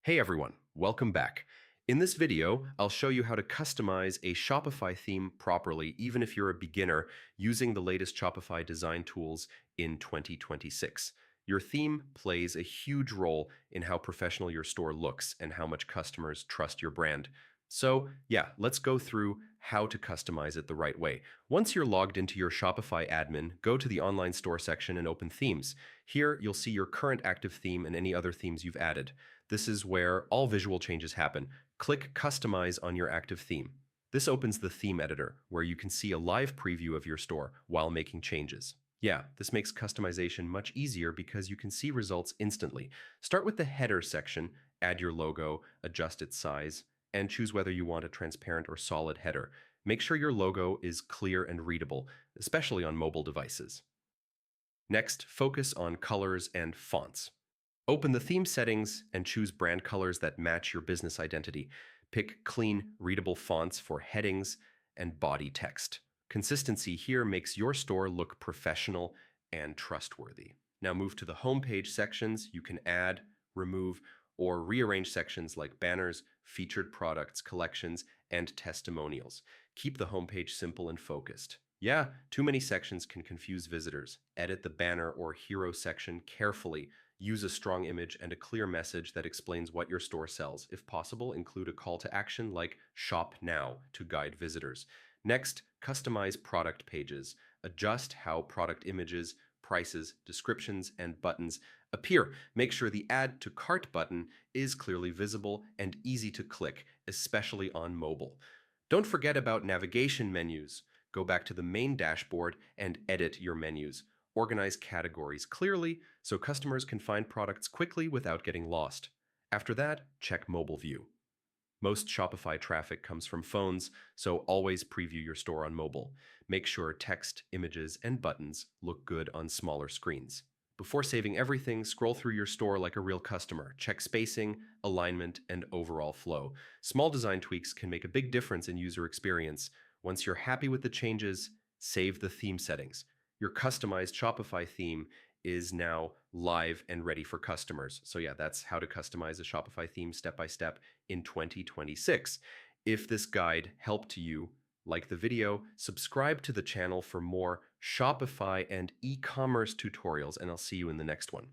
Hey everyone, welcome back. In this video, I'll show you how to customize a Shopify theme properly, even if you're a beginner, using the latest Shopify design tools in 2026. Your theme plays a huge role in how professional your store looks and how much customers trust your brand. So, yeah, let's go through how to customize it the right way. Once you're logged into your Shopify admin, go to the online store section and open themes. Here, you'll see your current active theme and any other themes you've added. This is where all visual changes happen. Click Customize on your active theme. This opens the theme editor, where you can see a live preview of your store while making changes. Yeah, this makes customization much easier because you can see results instantly. Start with the header section, add your logo, adjust its size, and choose whether you want a transparent or solid header. Make sure your logo is clear and readable, especially on mobile devices. Next, focus on colors and fonts. Open the theme settings and choose brand colors that match your business identity. Pick clean, readable fonts for headings and body text. Consistency here makes your store look professional and trustworthy. Now move to the homepage sections. You can add, remove, or rearrange sections like banners, featured products, collections, and testimonials. Keep the homepage simple and focused. Yeah, too many sections can confuse visitors. Edit the banner or hero section carefully. Use a strong image and a clear message that explains what your store sells. If possible, include a call to action like Shop Now to guide visitors. Next, customize product pages. Adjust how product images, prices, descriptions, and buttons appear. Make sure the Add to Cart button is clearly visible and easy to click, especially on mobile. Don't forget about navigation menus. Go back to the main dashboard and edit your menus. Organize categories clearly so customers can find products quickly without getting lost. After that, check mobile view. Most Shopify traffic comes from phones, so always preview your store on mobile. Make sure text, images, and buttons look good on smaller screens. Before saving everything, scroll through your store like a real customer. Check spacing, alignment, and overall flow. Small design tweaks can make a big difference in user experience. Once you're happy with the changes, save the theme settings. Your customized Shopify theme is now live and ready for customers. So yeah, that's how to customize a Shopify theme step by step in 2026. If this guide helped you, like the video, subscribe to the channel for more Shopify and e-commerce tutorials, and I'll see you in the next one.